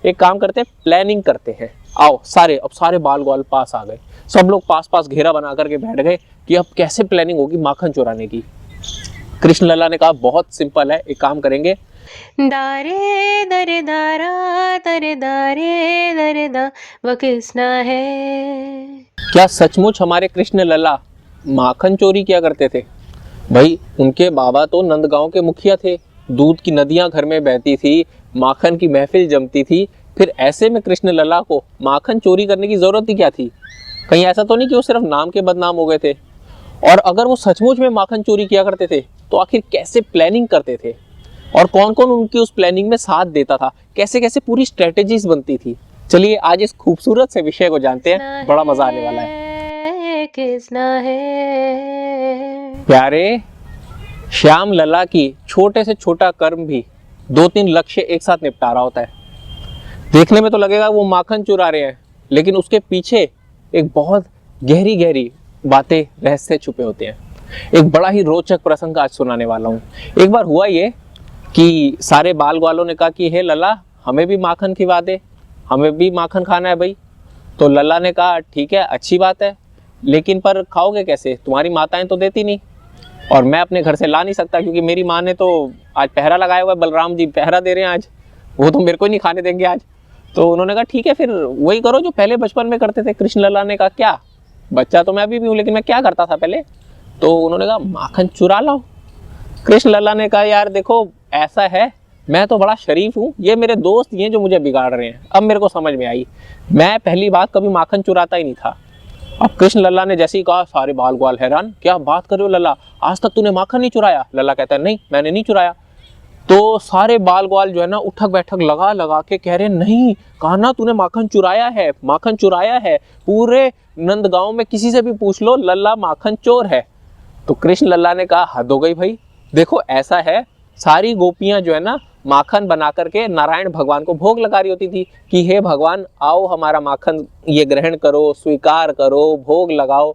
एक काम करते हैं, प्लानिंग करते हैं। आओ सारे, अब सारे बाल ग्वाल पास आ गए, सब लोग पास पास घेरा बना करके बैठ गए कि अब कैसे प्लानिंग होगी माखन चुराने की। कृष्ण लल्ला ने कहा बहुत सिंपल है, एक काम करेंगे। दारे दरे दारा दरे दारे दरे दा वो कृष्णा है। क्या सचमुच हमारे कृष्ण लल्ला माखन चोरी किया करते थे? भाई उनके बाबा तो नंदगांव के मुखिया थे, दूध की नदियां घर में बहती थी, माखन की महफिल जमती थी, फिर ऐसे में कृष्ण लल्ला को माखन चोरी करने की जरूरत ही क्या थी? कहीं ऐसा तो नहीं कि वो सिर्फ नाम के बदनाम हो गए थे? और अगर वो सचमुच में माखन चोरी किया करते थे तो आखिर कैसे प्लानिंग करते थे, और कौन कौन उनकी उस प्लानिंग में साथ देता था, कैसे कैसे पूरी स्ट्रेटेजीज बनती थी? चलिए आज इस खूबसूरत से विषय को जानते हैं, बड़ा मजा आने वाला है। कृष्णा है। प्यारे, श्याम लल्ला की छोटे से छोटा कर्म भी 2-3 लक्ष्य एक साथ निपटा रहा होता है। देखने में तो लगेगा वो माखन चुरा रहे हैं, लेकिन उसके पीछे एक बहुत गहरी गहरी बातें, रहस्य छुपे होते हैं। एक बड़ा ही रोचक प्रसंग आज सुनाने वाला हूँ। एक बार हुआ ये कि सारे बाल ग्वालों ने कहा कि हे लल्ला, हमें भी माखन खिला दे, हमें भी माखन खाना है भाई। तो लल्ला ने कहा ठीक है, अच्छी बात है, लेकिन पर खाओगे कैसे? तुम्हारी माताएं तो देती नहीं, और मैं अपने घर से ला नहीं सकता, क्योंकि मेरी माँ ने तो आज पहरा लगाया हुआ है, बलराम जी पहरा दे रहे हैं आज, वो तो मेरे को नहीं खाने देंगे आज। तो उन्होंने कहा ठीक है, फिर वही करो जो पहले बचपन में करते थे। कृष्ण लल्ला ने कहा क्या? बच्चा तो मैं अभी भी हूँ, लेकिन मैं क्या करता था पहले? तो उन्होंने कहा माखन चुरा लाओ। कृष्ण लल्ला ने कहा यार देखो, ऐसा है, मैं तो बड़ा शरीफ हूँ, ये मेरे दोस्त ही हैं जो मुझे बिगाड़ रहे हैं। अब मेरे को समझ में आई, मैं पहली बात कभी माखन चुराता ही नहीं था। अब कृष्ण लल्ला ने जैसे ही कहा, सारे बाल ग्वाल हैरान, क्या बात कर रहे हो लल्ला, आज तक तूने माखन नहीं चुराया? लल्ला कहता है नहीं, मैंने नहीं चुराया। तो सारे बाल ग्वाल जो है ना उठक बैठक लगा लगा के कह रहे नहीं, कान्हा तूने माखन चुराया है, माखन चुराया है, पूरे नंदगांव में किसी से भी पूछ लो, लल्ला माखन चोर है। तो कृष्ण लल्ला ने कहा हद हो गई भाई, देखो ऐसा है, सारी गोपियां जो है ना माखन बना करके नारायण भगवान को भोग लगा रही होती थी कि हे भगवान आओ हमारा माखन ये ग्रहण करो, स्वीकार करो, भोग लगाओ।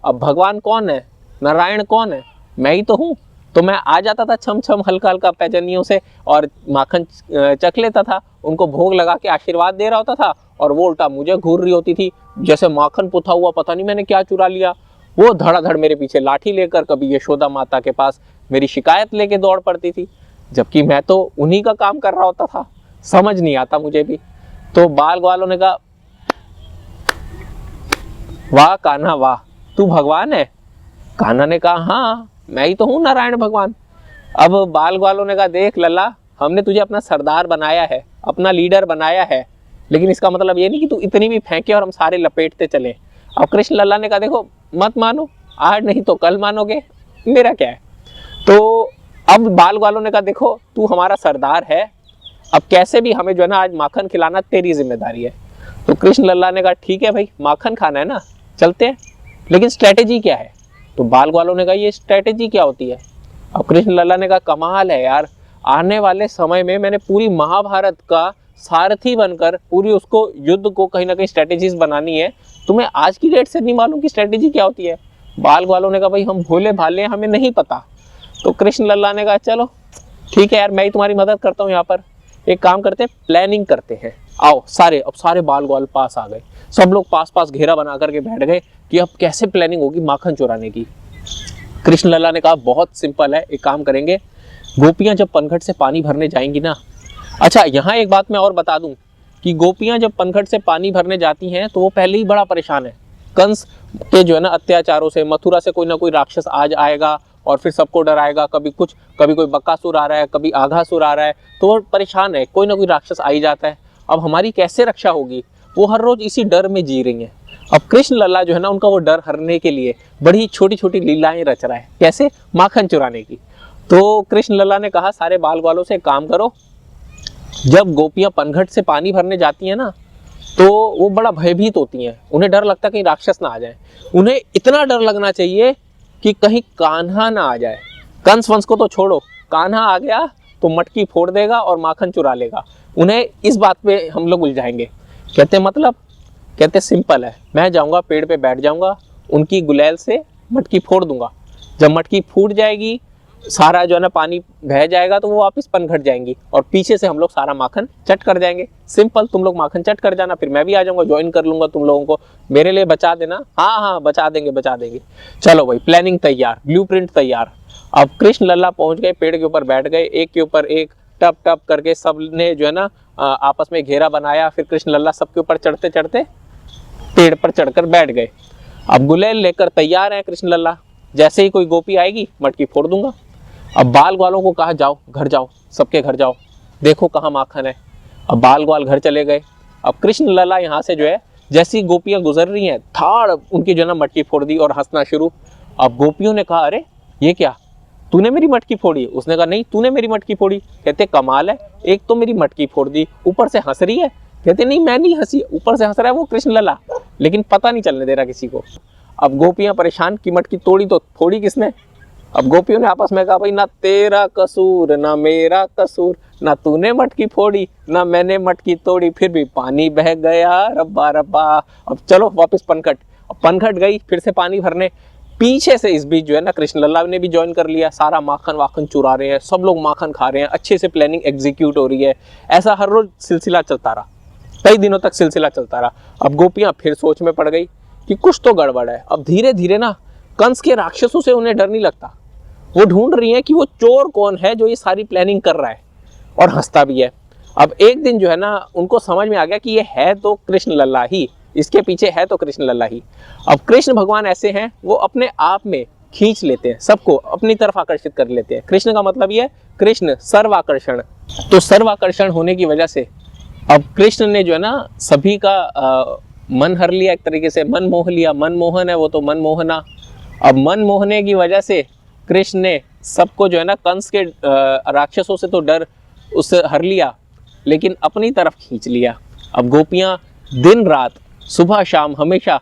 अब भगवान कौन है? नारायण कौन है? मैं ही तो हूँ। तो मैं आ जाता था छम छम हल्का हल्का पैजनियों से और माखन चख लेता था, उनको भोग लगा के आशीर्वाद दे रहा होता था, और वो उल्टा मुझे घूर रही होती थी जैसे माखन पुथा हुआ, पता नहीं मैंने क्या चुरा लिया। वो धड़ाधड़ मेरे पीछे लाठी लेकर कभी यशोदा माता के पास मेरी शिकायत लेके दौड़ पड़ती थी, जबकि मैं तो उन्हीं का काम कर रहा होता था। समझ नहीं आता मुझे भी। तो बाल ग्वालों ने कहा वाह कान्हा वाह, तू भगवान है? कान्हा ने कहा हाँ, मैं ही तो हूँ नारायण भगवान। अब बाल ग्वालों ने कहा देख लल्ला, हमने तुझे अपना सरदार बनाया है, अपना लीडर बनाया है, लेकिन इसका मतलब ये नहीं कि तू इतनी भी फेंके और हम सारे लपेटते चले। अब कृष्ण लल्ला ने कहा देखो मत मानो, आज नहीं तो कल मानोगे, मेरा क्या है। तो अब बाल ग्वालों ने कहा देखो तू हमारा सरदार है, अब कैसे भी हमें जो है ना आज माखन खिलाना तेरी जिम्मेदारी है। तो कृष्ण लल्ला ने कहा ठीक है भाई, माखन खाना है ना, चलते हैं, लेकिन स्ट्रेटेजी क्या है? तो बाल ग्वालों ने कहा ये स्ट्रेटेजी क्या होती है? अब कृष्ण लल्ला ने कहा कमाल है यार, आने वाले समय में मैंने पूरी महाभारत का सारथी बनकर पूरी उसको युद्ध को कहीं ना कहीं स्ट्रेटेजीज बनानी है, तुम्हें आज की डेट से नहीं मालूम कि स्ट्रेटेजी क्या होती है? बाल ग्वालों ने कहा भाई हम भोले भाले हैं, हमें नहीं पता। तो कृष्ण लल्ला ने कहा चलो ठीक है यार, मैं ही तुम्हारी मदद करता हूँ यहाँ पर, एक काम करते हैं, प्लानिंग करते हैं। आओ सारे, अब सारे बाल ग्वाल पास आ गए, सब लोग पास पास घेरा बना करके बैठ गए कि अब कैसे प्लानिंग होगी माखन चुराने की। कृष्ण लल्ला ने कहा बहुत सिंपल है, एक काम करेंगे, गोपियां जब पनघट से पानी भरने जाएंगी ना, अच्छा यहाँ एक बात मैं और बता दूं कि गोपियां जब पनघट से पानी भरने जाती हैं तो वो पहले ही बड़ा परेशान है, कंस के जो है ना अत्याचारों से, मथुरा से कोई ना कोई राक्षस आज आएगा और फिर सबको डराएगा, कभी कुछ, कभी कोई बकासुर आ रहा है, कभी आघासुर आ रहा है, तो वो परेशान है, कोई ना कोई राक्षस आ ही जाता है। अब हमारी कैसे रक्षा होगी? वो हर रोज इसी डर में जी रही हैं। अब कृष्ण लल्ला जो है ना उनका वो डर हरने के लिए बड़ी छोटी छोटी लीलाएं रच रहा है, कैसे? माखन चुराने की। तो कृष्ण लल्ला ने कहा सारे बाल ग्वालों से काम करो, जब गोपियां पनघट से पानी भरने जाती हैं ना तो वो बड़ा भयभीत होती हैं, उन्हें डर लगता है कहीं राक्षस ना आ जाए। उन्हें इतना डर लगना चाहिए कि कहीं कान्हा ना आ जाए। कंस वंश को तो छोड़ो, कान्हा आ गया तो मटकी फोड़ देगा और माखन चुरा लेगा। उन्हें इस बात पे हम लोग उलझाएंगे। कहते मतलब, कहते सिंपल है, मैं जाऊंगा पेड़ पे बैठ जाऊंगा, उनकी गुलेल से मटकी फोड़ दूंगा, जब मटकी फूट जाएगी सारा जो है ना पानी बह जाएगा तो वो वापस पनघट जाएंगी और पीछे से हम लोग सारा माखन चट कर जाएंगे। सिंपल, तुम लोग माखन चट कर जाना, फिर मैं भी आ जाऊंगा, ज्वाइन कर लूंगा तुम लोगों को, मेरे लिए बचा देना। हाँ हाँ, बचा देंगे बचा देंगे। चलो भाई, प्लानिंग तैयार, ब्लूप्रिंट तैयार। अब कृष्ण लल्ला पहुंच गए, पेड़ के ऊपर बैठ गए, एक के ऊपर एक टप टप करके सबने जो है ना आपस में घेरा बनाया। फिर कृष्ण लल्ला सबके ऊपर चढ़ते चढ़ते पेड़ पर चढ़कर बैठ गए। अब गुलेल लेकर तैयार है कृष्ण लल्ला, जैसे ही कोई गोपी आएगी मटकी फोड़ दूंगा। अब बाल ग्वालों को कहा जाओ घर जाओ, सबके घर जाओ, देखो कहाँ माखन है। अब बाल ग्वाल घर चले गए। अब कृष्ण लल्ला यहाँ से जो है, जैसी गोपियां गुजर रही हैं, थाड़ उनकी जो है ना मटकी फोड़ दी और हंसना शुरू। अब गोपियों ने कहा, अरे ये क्या, तूने मेरी मटकी फोड़ी? उसने कहा, नहीं तूने मेरी मटकी फोड़ी। कहते कमाल है, एक तो मेरी मटकी फोड़ दी, ऊपर से हंस रही है। कहते नहीं मैं नहीं हंसी, ऊपर से हंस रहा है वो कृष्ण लल्ला, लेकिन पता नहीं चलने दे रहा किसी को। अब गोपियां परेशान की मटकी तोड़ी तो फोड़ी किसने? अब गोपियों ने आपस में कहा, भाई ना तेरा कसूर ना मेरा कसूर, ना तूने मटकी फोड़ी ना मैंने मटकी तोड़ी, फिर भी पानी बह गया रब्बा रब्बा। अब चलो वापस पनघट। अब पनघट गई फिर से पानी भरने। पीछे से इस बीच जो है ना कृष्ण लल्ला ने भी ज्वाइन कर लिया, सारा माखन वाखन चुरा रहे हैं, सब लोग माखन खा रहे हैं, अच्छे से प्लानिंग एग्जीक्यूट हो रही है। ऐसा हर रोज सिलसिला चलता रहा, कई दिनों तक सिलसिला चलता रहा। अब गोपियां फिर सोच में पड़ गई कि कुछ तो गड़बड़ है। अब धीरे धीरे ना कंस के राक्षसों से उन्हें डर नहीं लगता, वो ढूंढ रही हैं कि वो चोर कौन है जो ये सारी प्लानिंग कर रहा है और हंसता भी है। अब एक दिन जो है ना उनको समझ में आ गया कि ये है तो कृष्ण लल्ला ही, इसके पीछे है तो कृष्ण लल्ला ही। अब कृष्ण भगवान ऐसे हैं, वो अपने आप में खींच लेते हैं, सबको अपनी तरफ आकर्षित कर लेते हैं। कृष्ण का मतलब ये है कृष्ण सर्वाकर्षण। तो सर्वाकर्षण होने की वजह से अब कृष्ण ने जो है ना सभी का मन हर लिया, एक तरीके से मन मोह लिया। मनमोहन है वो तो मन मोहना। अब मन मोहने की वजह से कृष्ण ने सबको जो है ना कंस के राक्षसों से तो डर उससे हर लिया, लेकिन अपनी तरफ खींच लिया। अब गोपियां दिन रात सुबह शाम हमेशा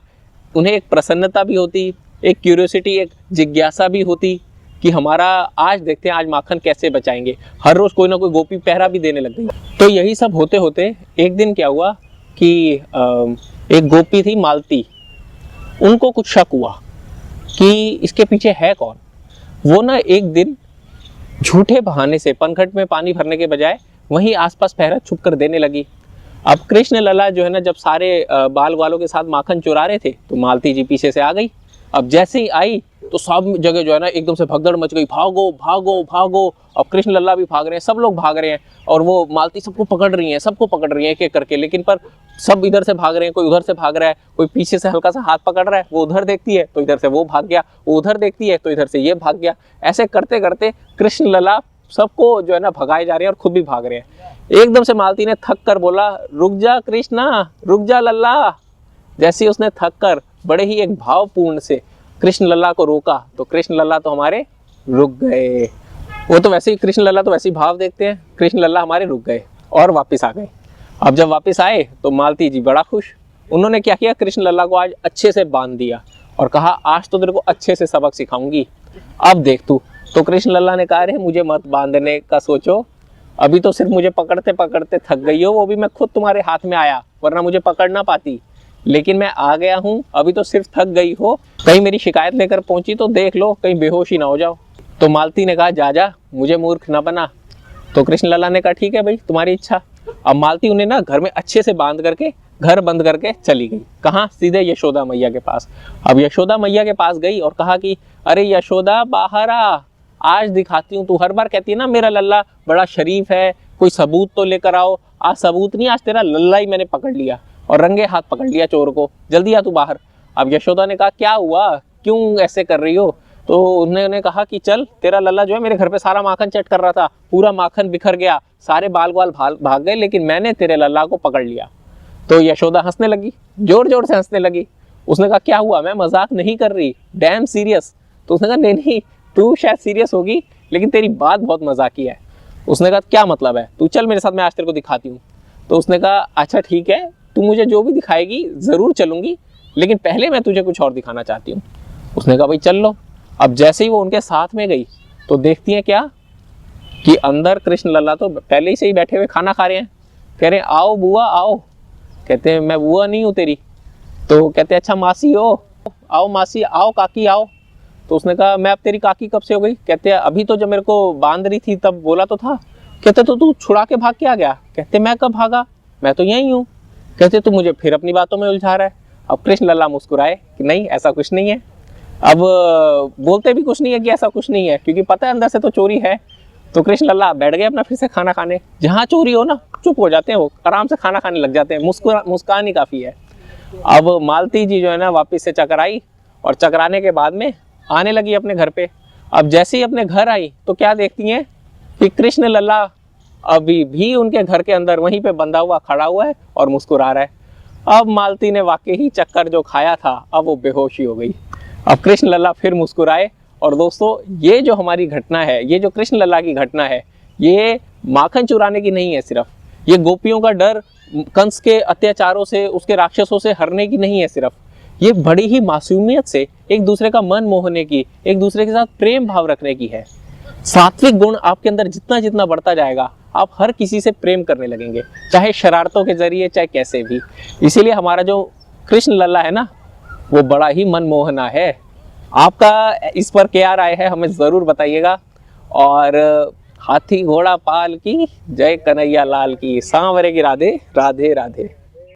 उन्हें एक प्रसन्नता भी होती, एक क्यूरियोसिटी, एक जिज्ञासा भी होती कि हमारा आज देखते हैं आज माखन कैसे बचाएंगे। हर रोज कोई ना कोई गोपी पहरा भी देने लग गई। तो यही सब होते होते एक दिन क्या हुआ कि एक गोपी थी मालती, उनको कुछ शक हुआ कि इसके पीछे है कौन। वो ना एक दिन झूठे बहाने से पनघट में पानी भरने के बजाय वहीं आसपास पहरा छुप कर देने लगी। अब कृष्ण लल्ला जो है ना जब सारे बाल ग्वालों के साथ माखन चुरा रहे थे तो मालती जी पीछे से आ गई। अब जैसे ही आई तो सब जगह जो है ना एकदम से भगदड़ मच गई, भागो भागो भागो। अब कृष्ण लल्ला भी भाग रहे हैं, सब लोग भाग रहे हैं और वो मालती सबको पकड़ रही हैं, सबको पकड़ रही हैं एक एक करके। लेकिन पर सब इधर से भाग रहे हैं, कोई उधर से भाग रहा है, कोई पीछे से हल्का सा हाथ पकड़ रहा है, वो उधर देखती है तो इधर से वो भाग गया, वो उधर देखती है तो इधर से ये भाग गया। ऐसे करते करते कृष्ण लल्ला सबको जो है ना भगाए जा रहे हैं और खुद भी भाग रहे हैं। एकदम से मालती ने थक कर बोला, रुक जा कृष्णा, रुक जा लल्ला। जैसे ही उसने थक कर बड़े ही एक भावपूर्ण से कृष्ण लल्ला को रोका तो कृष्ण लल्ला तो हमारे रुक गए। वो तो वैसे ही कृष्ण लल्ला तो वैसे ही भाव देखते हैं, कृष्ण लल्ला हमारे रुक गए और वापस आ गए। अब जब वापस आए तो मालती जी बड़ा खुश। उन्होंने क्या किया, कृष्ण लल्ला को आज अच्छे से बांध दिया और कहा आज तो तेरे को अच्छे से सबक सिखाऊंगी, अब देख तू। तो कृष्ण लल्ला ने कहा, अरे मुझे मत बांधने का सोचो, अभी तो सिर्फ मुझे पकड़ते पकड़ते थक गई हो, वो भी मैं खुद तुम्हारे हाथ में आया, वरना मुझे पकड़ ना पाती, लेकिन मैं आ गया हूँ, अभी तो सिर्फ थक गई हो, कहीं मेरी शिकायत लेकर पहुंची तो देख लो कहीं बेहोश ही ना हो जाओ। तो मालती ने कहा, जा जा, मुझे मूर्ख ना बना। तो कृष्ण लल्ला ने कहा, ठीक है भाई तुम्हारी इच्छा। अब मालती उन्हें ना घर में अच्छे से बांध करके घर बंद करके चली गई। कहाँ? सीधे यशोदा मैया के पास। अब यशोदा मैया के पास गई और कहा कि अरे यशोदा बाहर आ, आज दिखाती हूँ। तू हर बार कहती है ना मेरा लल्ला बड़ा शरीफ है, कोई सबूत तो लेकर आओ। आज सबूत नहीं, आज तेरा लल्ला ही मैंने पकड़ लिया और रंगे हाथ पकड़ लिया चोर को, जल्दी आ तू बाहर। अब यशोदा ने कहा, क्या हुआ, क्यों ऐसे कर रही हो? तो उन्होंने कहा कि चल, तेरा लल्ला जो है मेरे घर पे सारा माखन चट कर रहा था, पूरा माखन बिखर गया, सारे बाल ग्वाल भाग गए, लेकिन मैंने तेरे लल्ला को पकड़ लिया। तो यशोदा हंसने लगी, जोर जोर से हंसने लगी। उसने कहा, क्या हुआ, मैं मजाक नहीं कर रही, डैम सीरियस। तो उसने कहा, नहीं नहीं, तू शायद सीरियस होगी लेकिन तेरी बात बहुत मजाकी है। उसने कहा, क्या मतलब है, तू चल मेरे साथ, मैं आज तेरे को दिखाती हूँ। तो उसने कहा, अच्छा ठीक है, तू मुझे जो भी दिखाएगी जरूर चलूंगी, लेकिन पहले मैं तुझे कुछ और दिखाना चाहती हूँ। उसने कहा, भाई चल लो। अब जैसे ही वो उनके साथ में गई तो देखती है क्या कि अंदर कृष्ण लल्ला तो पहले ही से ही बैठे हुए खाना खा रहे हैं। कह रहे हैं, आओ बुआ आओ। कहते हैं, मैं बुआ नहीं हूँ तेरी। तो कहते हैं, अच्छा मासी हो, आओ मासी, आओ काकी आओ। तो उसने कहा मैं अब तेरी काकी कब से हो गई? कहते अभी तो जब मेरे को बांध रही थी तब बोला तो था। कहते तो तू छुड़ा के भाग के आ गया? कहते मैं कब भागा, मैं तो यही हूँ। कहते तू मुझे फिर अपनी बातों में उलझा रहा है। अब कृष्ण लल्ला मुस्कुराए कि नहीं ऐसा कुछ नहीं है। अब बोलते भी कुछ नहीं है कि ऐसा कुछ नहीं है, क्योंकि पता है अंदर से तो चोरी है। तो कृष्ण लल्ला बैठ गए अपना फिर से खाना खाने। जहाँ चोरी हो ना चुप हो जाते हैं, वो आराम से खाना खाने लग जाते हैं, मुस्कान ही काफी है। अब मालती जी जो है ना वापिस से चकराई, और चकराने के बाद में आने लगी अपने घर पे। अब जैसे ही अपने घर आई तो क्या देखती हैं कि कृष्ण लल्ला अभी भी उनके घर के अंदर वहीं पे बंधा हुआ खड़ा हुआ है और मुस्कुरा रहा है। अब मालती ने वाकई ही चक्कर जो खाया था, अब वो बेहोशी हो गई। अब कृष्ण लल्ला फिर मुस्कुराए। और दोस्तों ये जो हमारी घटना है, ये जो कृष्ण लल्ला की घटना है, ये माखन चुराने की नहीं है सिर्फ, ये गोपियों का डर कंस के अत्याचारों से, उसके राक्षसों से हरने की नहीं है सिर्फ, ये बड़ी ही मासूमियत से एक दूसरे का मन मोहने की, एक दूसरे के साथ प्रेम भाव रखने की है। सात्विक गुण आपके अंदर जितना जितना बढ़ता जाएगा, आप हर किसी से प्रेम करने लगेंगे, चाहे शरारतों के जरिए चाहे कैसे भी। इसीलिए हमारा जो कृष्ण लल्ला है ना, वो बड़ा ही मनमोहना है। आपका इस पर क्या राय है हमें जरूर बताइएगा। और हाथी घोड़ा पाल की जय कन्हैया लाल की, सांवरे की राधे राधे राधे।